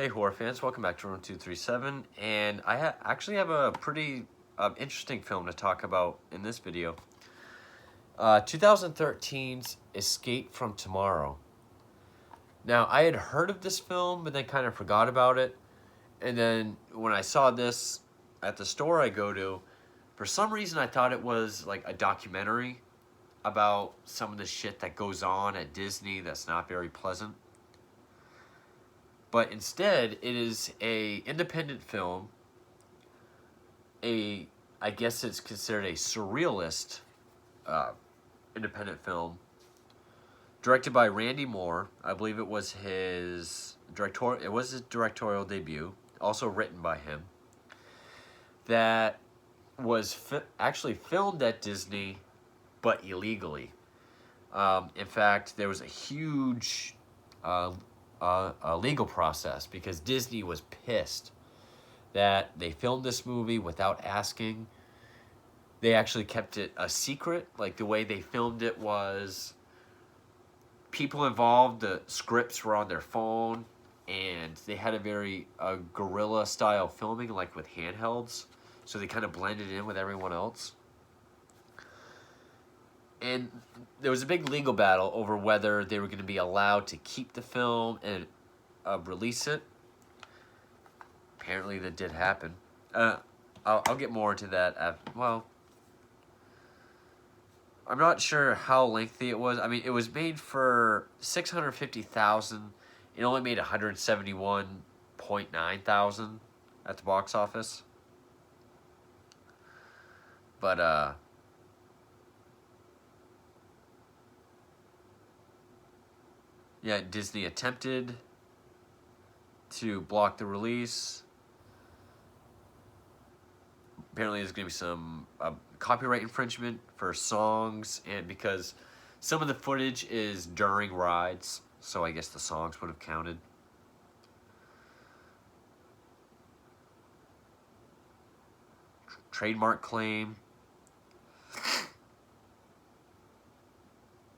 Hey horror fans, welcome back to Room 237, and I actually have a pretty interesting film to talk about in this video. 2013's Escape from Tomorrow. Now, I had heard of this film, but then kind of forgot about it, and then when I saw this at the store I go to, for some reason I thought it was like a documentary about some of the shit that goes on at Disney that's not very pleasant. But instead, it is a independent film. I guess it's considered a surrealist independent film, directed by Randy Moore. I believe it was his directorial debut. Also written by him. That was actually filmed at Disney, but illegally. In fact, there was a huge legal process because Disney was pissed that they filmed this movie without asking. They actually kept it a secret. Like, the way they filmed it was people involved, the scripts were on their phone, and they had a very guerrilla style filming, like with handhelds, so they kind of blended in with everyone else. And there was a big legal battle over whether they were going to be allowed to keep the film and release it. Apparently that did happen. I'll get more into that. Well, I'm not sure how lengthy it was. I mean, it was made for $650,000. It only made $171.9 thousand at the box office. But yeah, Disney attempted to block the release. Apparently there's going to be some copyright infringement for songs, and because some of the footage is during rides, so I guess the songs would have counted. Trademark claim.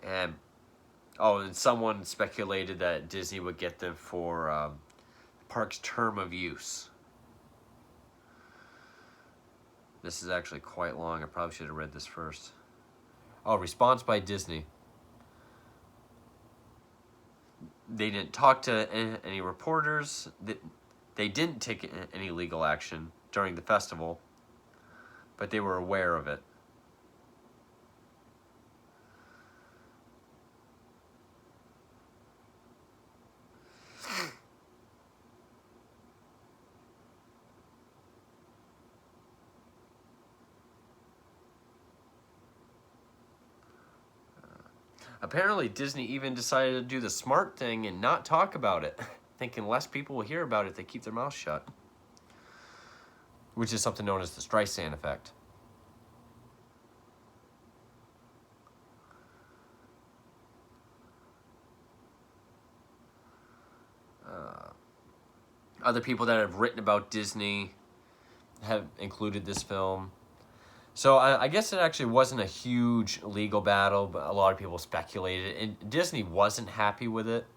And someone speculated that Disney would get them for park's term of use. This is actually quite long. I probably should have read this first. Oh, response by Disney. They didn't talk to any reporters. They didn't take any legal action during the festival, but they were aware of it. Apparently, Disney even decided to do the smart thing and not talk about it, thinking less people will hear about it if they keep their mouth shut, which is something known as the Streisand effect. Other people that have written about Disney have included this film. So I guess it actually wasn't a huge legal battle, but a lot of people speculated. And Disney wasn't happy with it.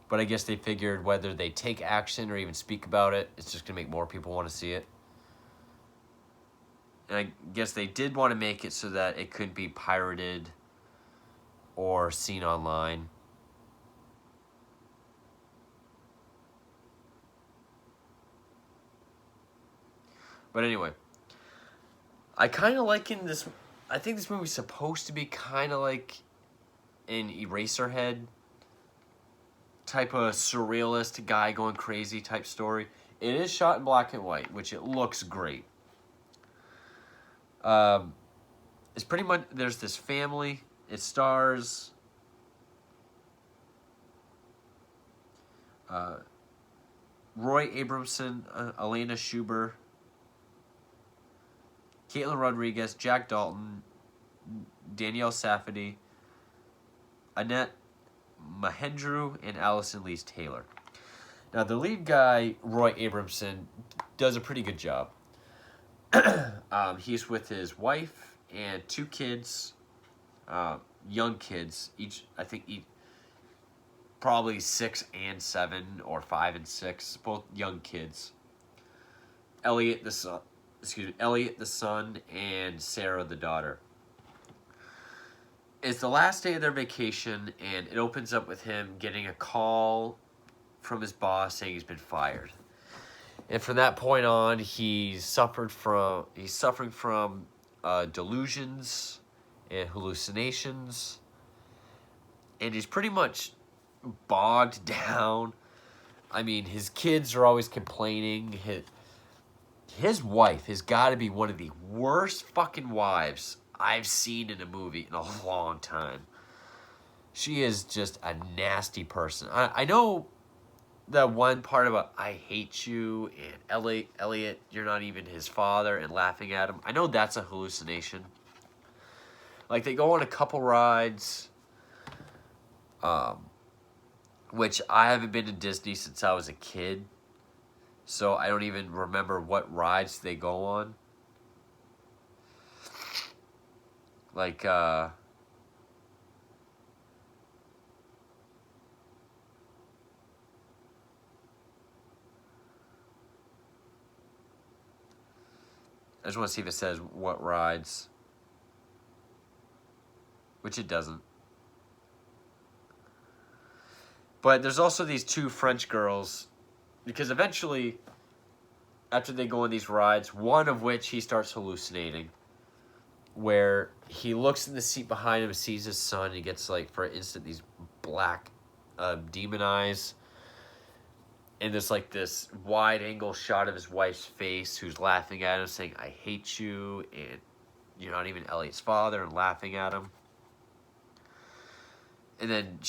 But I guess they figured whether they take action or even speak about it, it's just going to make more people want to see it. And I guess they did want to make it so that it could be pirated or seen online. But anyway, I kind of liken this. I think this movie's supposed to be kind of like an Eraserhead type of surrealist guy going crazy type story. It is shot in black and white, which it looks great. It's pretty much, there's this family. It stars Roy Abramson, Elena Schubert, Caitlin Rodriguez, Jack Dalton, Danielle Safdie, Annette Mahendru, and Allison Lee Taylor. Now, the lead guy, Roy Abramson, does a pretty good job. He's with his wife and two kids, young kids. probably 6 and 7 or 5 and 6, both young kids. Elliot the son, Elliot the son, and Sarah the daughter. It's the last day of their vacation, and it opens up with him getting a call from his boss saying he's been fired. And from that point on, he's suffering from delusions and hallucinations, and he's pretty much bogged down. I mean, his kids are always complaining. His wife has got to be one of the worst fucking wives I've seen in a movie in a long time. She is just a nasty person. I know that one part about I hate you and Elliot, you're not even his father, and laughing at him. I know that's a hallucination. Like, they go on a couple rides, which I haven't been to Disney since I was a kid, so I don't even remember what rides they go on. Like, I just want to see if it says what rides, which it doesn't. But there's also these two French girls, because eventually, after they go on these rides, one of which he starts hallucinating, where he looks in the seat behind him and sees his son, and he gets, like, for an instant, these black demon eyes. And there's, like, this wide-angle shot of his wife's face, who's laughing at him, saying, I hate you, and you're not even Elliot's father, and laughing at him. And then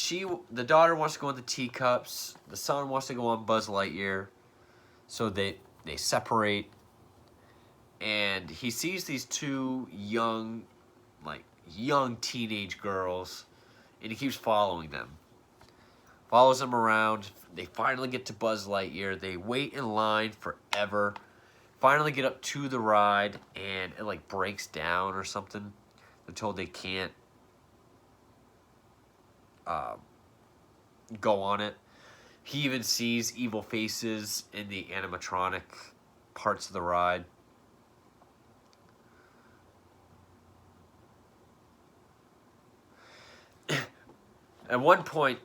the daughter wants to go on the teacups. The son wants to go on Buzz Lightyear. So they separate. And he sees these two young teenage girls. And he keeps following them. Follows them around. They finally get to Buzz Lightyear. They wait in line forever. Finally get up to the ride. And it, like, breaks down or something. They're told they can't go on it. He even sees evil faces in the animatronic parts of the ride. At one point,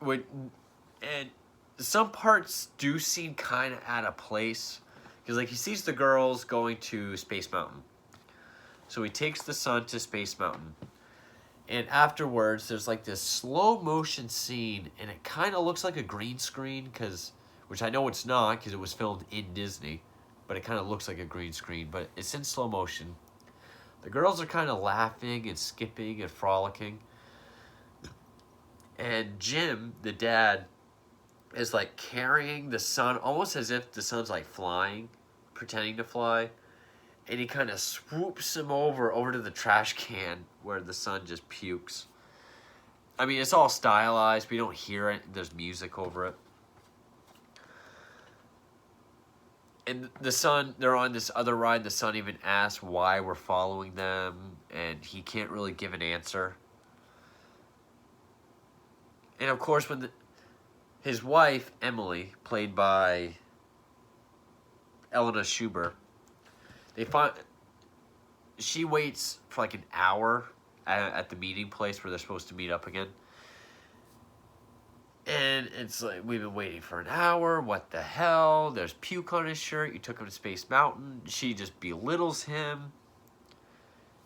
and some parts do seem kind of out of place, because, like, he sees the girls going to Space Mountain, so he takes the son to Space Mountain. And afterwards, there's, like, this slow motion scene, and it kind of looks like a green screen, which I know it's not, because it was filmed in Disney, but it kind of looks like a green screen, but it's in slow motion. The girls are kind of laughing and skipping and frolicking. And Jim, the dad, is, like, carrying the son, almost as if the son's, like, flying, pretending to fly. And he kind of swoops him over to the trash can where the son just pukes. I mean, it's all stylized. We don't hear it. There's music over it. And the son, they're on this other ride. The son even asks why we're following them. And he can't really give an answer. And, of course, when his wife, Emily, played by Elena Schubert, she waits for like an hour at the meeting place where they're supposed to meet up again. And it's like, we've been waiting for an hour. What the hell? There's puke on his shirt. You took him to Space Mountain. She just belittles him.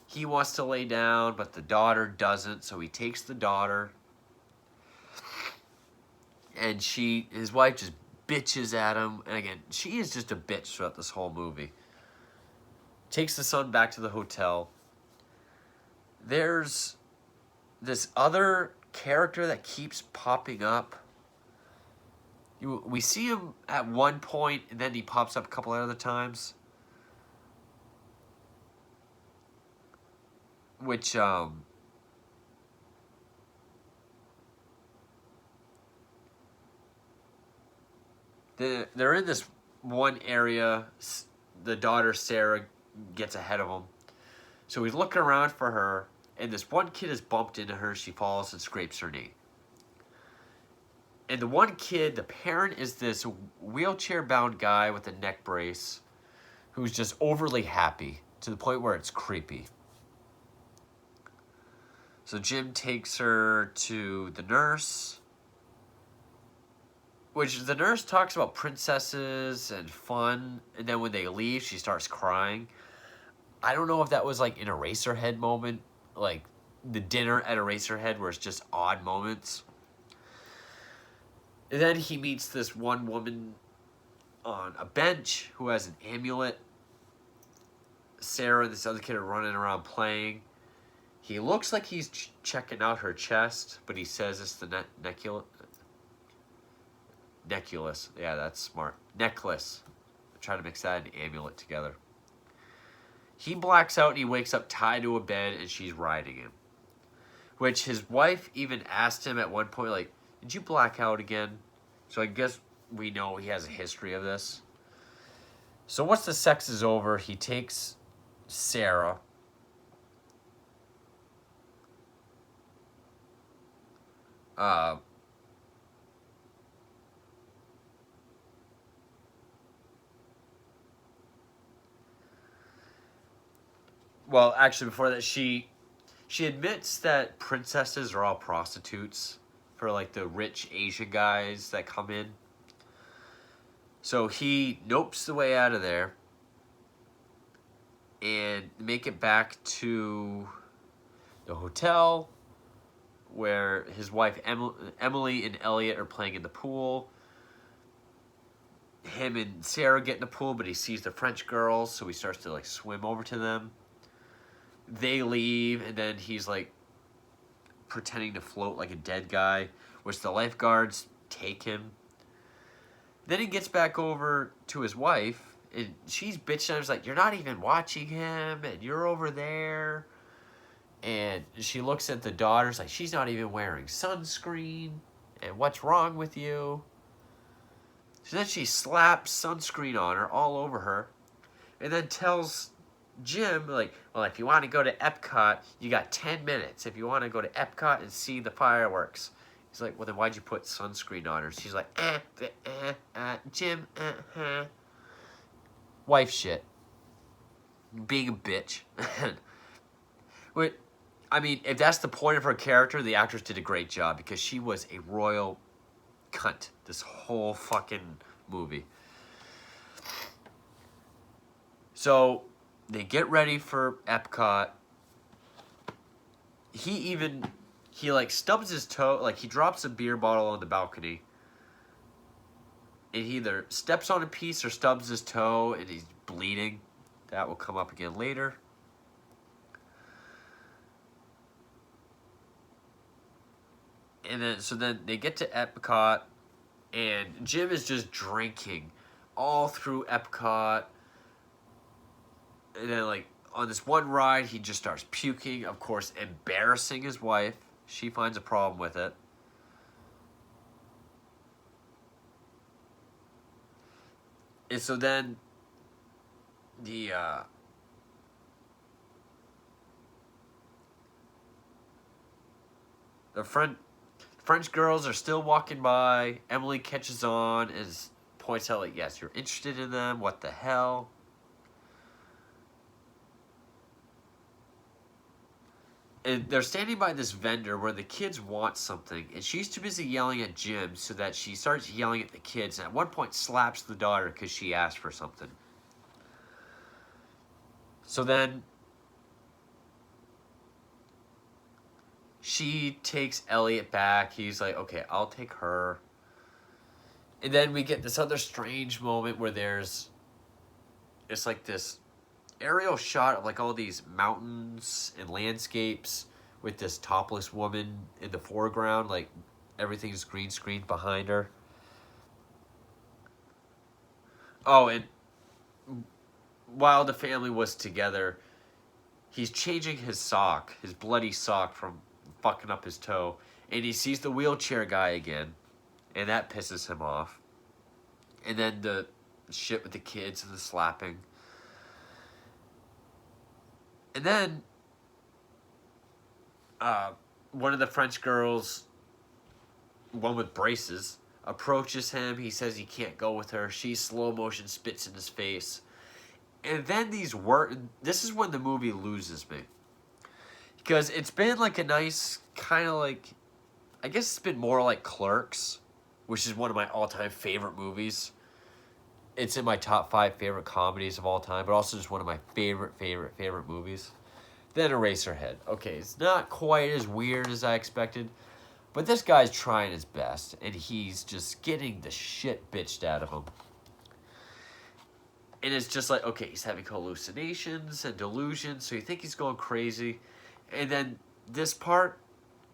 He wants to lay down, but the daughter doesn't. So he takes the daughter. And his wife just bitches at him. And again, she is just a bitch throughout this whole movie. Takes the son back to the hotel. There's this other character that keeps popping up. We see him at one point, and then he pops up a couple other times. Which, they're in this one area. The daughter, Sarah, gets ahead of him. So he's looking around for her, and this one kid has bumped into her. She falls and scrapes her knee. And the one kid, the parent, is this wheelchair-bound guy with a neck brace who's just overly happy to the point where it's creepy. So Jim takes her to the nurse, which the nurse talks about princesses and fun, and then when they leave, she starts crying. I don't know if that was like an Eraserhead moment, like the dinner at Eraserhead where it's just odd moments. And then he meets this one woman on a bench who has an amulet. Sarah and this other kid are running around playing. He looks like he's checking out her chest, but he says it's the necklace. Yeah, that's smart. Necklace. I'm trying to mix that and amulet together. He blacks out and he wakes up tied to a bed and she's riding him. Which his wife even asked him at one point, like, did you black out again? So I guess we know he has a history of this. So once the sex is over, he takes Sarah. Well, actually, before that, she admits that princesses are all prostitutes for like the rich Asian guys that come in. So he nopes the way out of there and make it back to the hotel where his wife Emily and Elliot are playing in the pool. Him and Sarah get in the pool, but he sees the French girls, so he starts to like swim over to them. They leave, and then he's like pretending to float like a dead guy, which the lifeguards take him. Then he gets back over to his wife, and she's bitching at him. She's like, you're not even watching him, and you're over there. And she looks at the daughters like, she's not even wearing sunscreen, and what's wrong with you? So then she slaps sunscreen on her, all over her, and then tells Jim, like, well, if you want to go to Epcot, you got 10 minutes. If you want to go to Epcot and see the fireworks. He's like, well, then why'd you put sunscreen on her? She's like, Jim, Wife shit. Being a bitch. Wait, I mean, if that's the point of her character, the actress did a great job because she was a royal cunt this whole fucking movie. So they get ready for Epcot. He like stubs his toe, like he drops a beer bottle on the balcony. And he either steps on a piece or stubs his toe and he's bleeding. That will come up again later. And then they get to Epcot and Jim is just drinking all through Epcot. And then like on this one ride, he just starts puking, of course, embarrassing his wife. She finds a problem with it. And so then the French girls are still walking by. Emily catches on and points out like, yes, you're interested in them. What the hell? And they're standing by this vendor where the kids want something, and she's too busy yelling at Jim so that she starts yelling at the kids, and at one point slaps the daughter because she asked for something. So then she takes Elliot back. He's like, okay, I'll take her. And then we get this other strange moment where it's like this aerial shot of like all these mountains and landscapes with this topless woman in the foreground, like everything's green screen behind her. Oh, and while the family was together, he's changing his bloody sock from fucking up his toe, and he sees the wheelchair guy again, and that pisses him off. And then the shit with the kids and the slapping. And then one of the French girls, one with braces, approaches him. He says he can't go with her. She slow motion spits in his face. And then this is when the movie loses me. Because it's been like a nice kind of like, I guess it's been more like Clerks, which is one of my all-time favorite movies. It's in my top 5 favorite comedies of all time, but also just one of my favorite movies. Then Eraserhead. Okay, it's not quite as weird as I expected, but this guy's trying his best, and he's just getting the shit bitched out of him. And it's just like, okay, he's having hallucinations and delusions, so you think he's going crazy. And then this part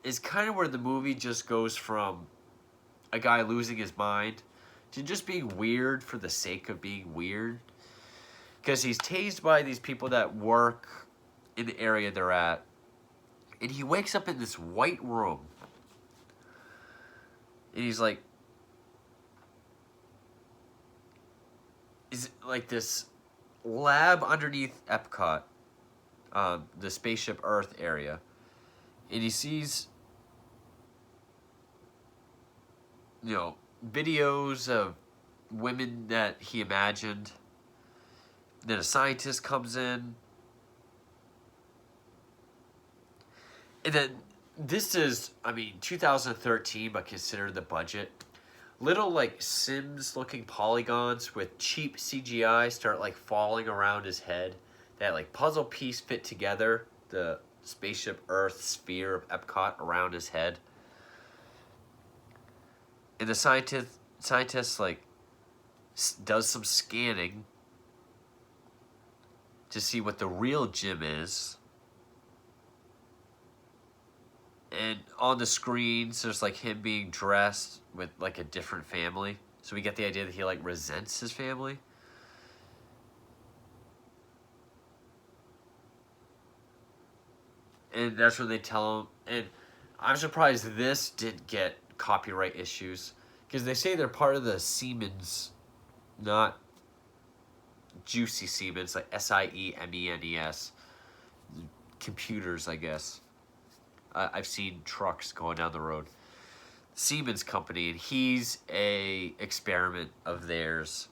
is kind of where the movie just goes from a guy losing his mind to just being weird for the sake of being weird. Because he's tased by these people that work in the area they're at. And he wakes up in this white room. And he's like, is it like this lab underneath Epcot, the Spaceship Earth area. And he sees, you know, videos of women that he imagined. Then a scientist comes in. And then this is, I mean, 2013, but consider the budget. Little like Sims looking polygons with cheap CGI start like falling around his head. That like puzzle piece fit together, the Spaceship Earth sphere of Epcot around his head. And the scientist like does some scanning to see what the real Jim is. And on the screens, there's like him being dressed with like a different family. So we get the idea that he like resents his family. And that's when they tell him. And I'm surprised this didn't get copyright issues. Because they say they're part of the Siemens, not Juicy Siemens, like SIEMENES. Computers, I guess. I've seen trucks going down the road. Siemens company, and he's a experiment of theirs,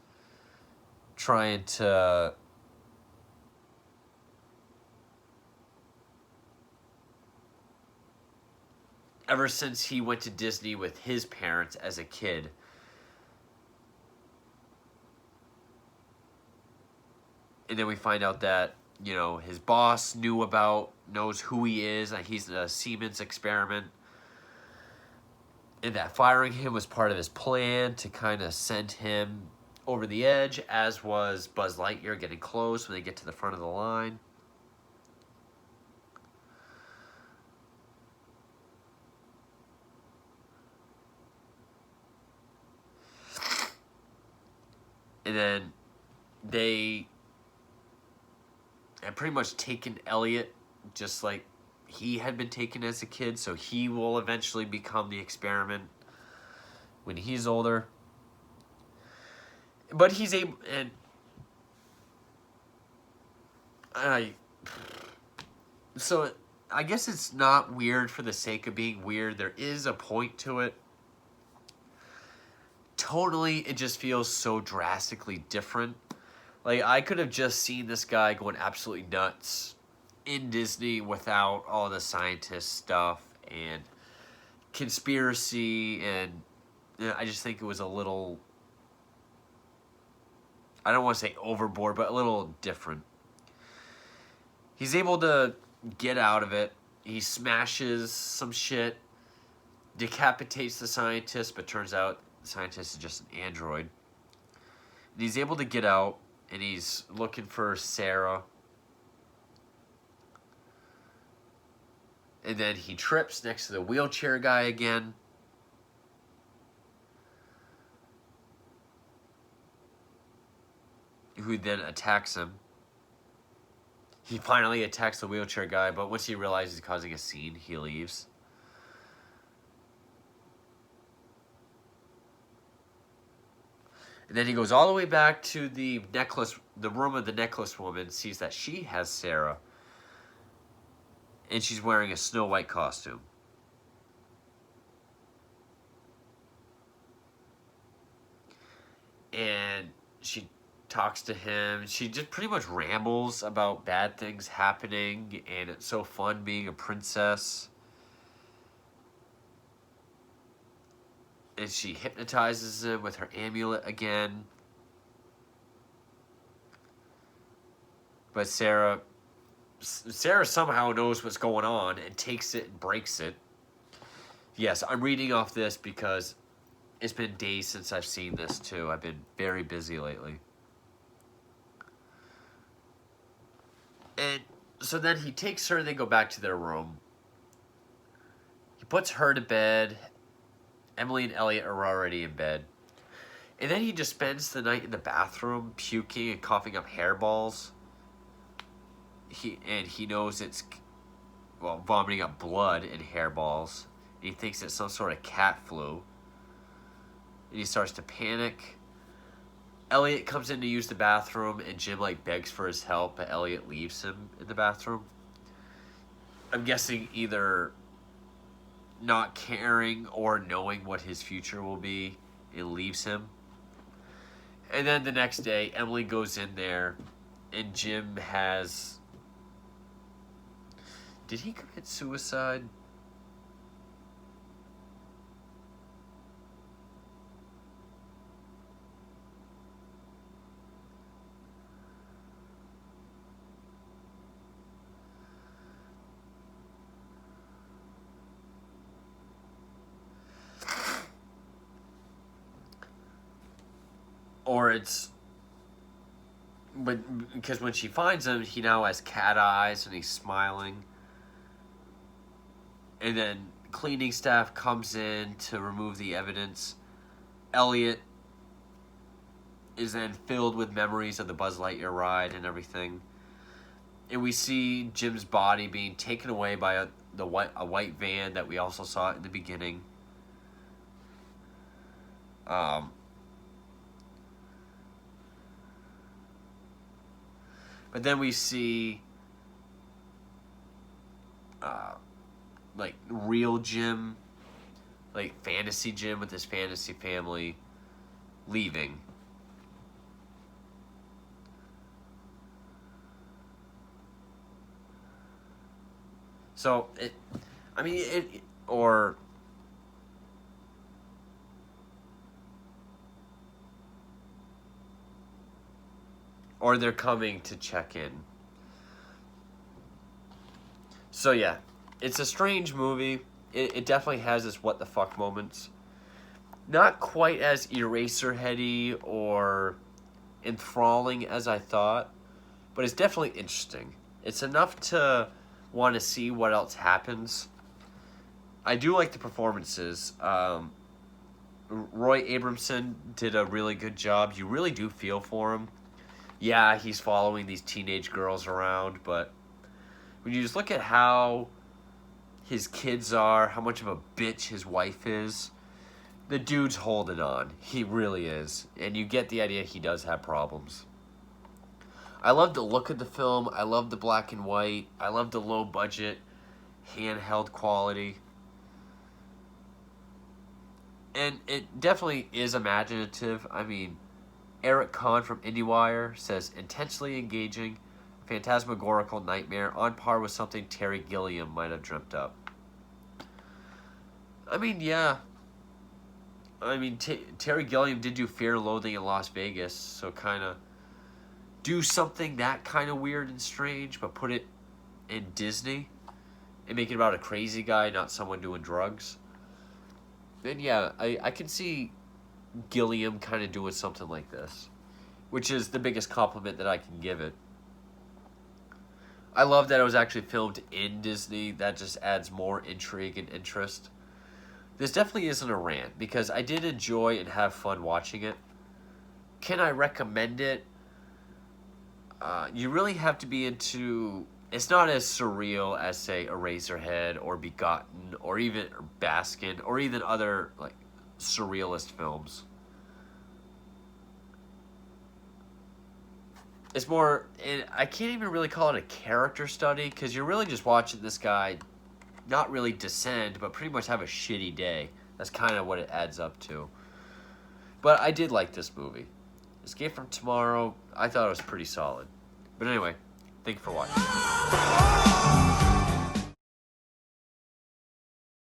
trying to ever since he went to Disney with his parents as a kid. And then we find out that, you know, his boss knows who he is, and he's a Siemens experiment. And that firing him was part of his plan to kind of send him over the edge, as was Buzz Lightyear getting close when they get to the front of the line. And then they had pretty much taken Elliot just like he had been taken as a kid, so he will eventually become the experiment when he's older. But he's able, and so I guess it's not weird for the sake of being weird. There is a point to it. Totally, it just feels so drastically different. Like, I could have just seen this guy going absolutely nuts in Disney without all the scientist stuff and conspiracy, and I just think it was a little, I don't want to say overboard, but a little different. He's able to get out of it. He smashes some shit, decapitates the scientist, but turns out the scientist is just an android. And he's able to get out, and he's looking for Sarah. And then he trips next to the wheelchair guy again. Who then attacks him. He finally attacks the wheelchair guy, but once he realizes he's causing a scene, he leaves. And then he goes all the way back to the room of the necklace woman, sees that she has Sarah. And she's wearing a Snow White costume. and she talks to him. She just pretty much rambles about bad things happening, and it's so fun being a princess. And she hypnotizes him with her amulet again. But Sarah somehow knows what's going on and takes it and breaks it. Yes, I'm reading off this because it's been days since I've seen this too. I've been very busy lately. And so then he takes her and they go back to their room. He puts her to bed. Emily and Elliot are already in bed. And then he just spends the night in the bathroom puking and coughing up hairballs. He knows it's, well, vomiting up blood and hairballs. And he thinks it's some sort of cat flu. And he starts to panic. Elliot comes in to use the bathroom, and Jim begs for his help, but Elliot leaves him in the bathroom. I'm guessing either not caring or knowing what his future will be, it leaves him. And then the next day, Emily goes in there, and Jim has... Did he commit suicide? Or it's... But because when she finds him, he now has cat eyes and he's smiling. And then cleaning staff comes in to remove the evidence. Elliot is then filled with memories of the Buzz Lightyear ride and everything. And we see Jim's body being taken away by a white van that we also saw in the beginning. But then we see real Jim, fantasy Jim with his fantasy family leaving. So or they're coming to check in. So yeah, it's a strange movie. It definitely has its what the fuck moments. Not quite as Eraserheady or enthralling as I thought, but it's definitely interesting. It's enough to want to see what else happens. I do like the performances. Roy Abramson did a really good job. You really do feel for him. Yeah, he's following these teenage girls around, but when you just look at how his kids are, how much of a bitch his wife is, the dude's holding on. He really is. And you get the idea he does have problems. I love the look of the film. I love the black and white. I love the low budget, handheld quality. And it definitely is imaginative. I mean, Eric Kahn from IndieWire says, intensely engaging, phantasmagorical nightmare on par with something Terry Gilliam might have dreamt up. I mean, yeah. I mean, Terry Gilliam did do Fear and Loathing in Las Vegas, so kind of do something that kind of weird and strange, but put it in Disney and make it about a crazy guy, not someone doing drugs. And yeah, I can see Gilliam kind of doing something like this, which is the biggest compliment that I can give it. I love that it was actually filmed in Disney. That just adds more intrigue and interest. This definitely isn't a rant, because I did enjoy and have fun watching it. Can I recommend it? You really have to be into... It's not as surreal as, say, Eraserhead or Begotten or even Baskin or even other surrealist films. It's more... I can't even really call it a character study, because you're really just watching this guy not really descend, but pretty much have a shitty day. That's kind of what it adds up to. But I did like this movie. Escape from Tomorrow, I thought it was pretty solid. But anyway, thank you for watching.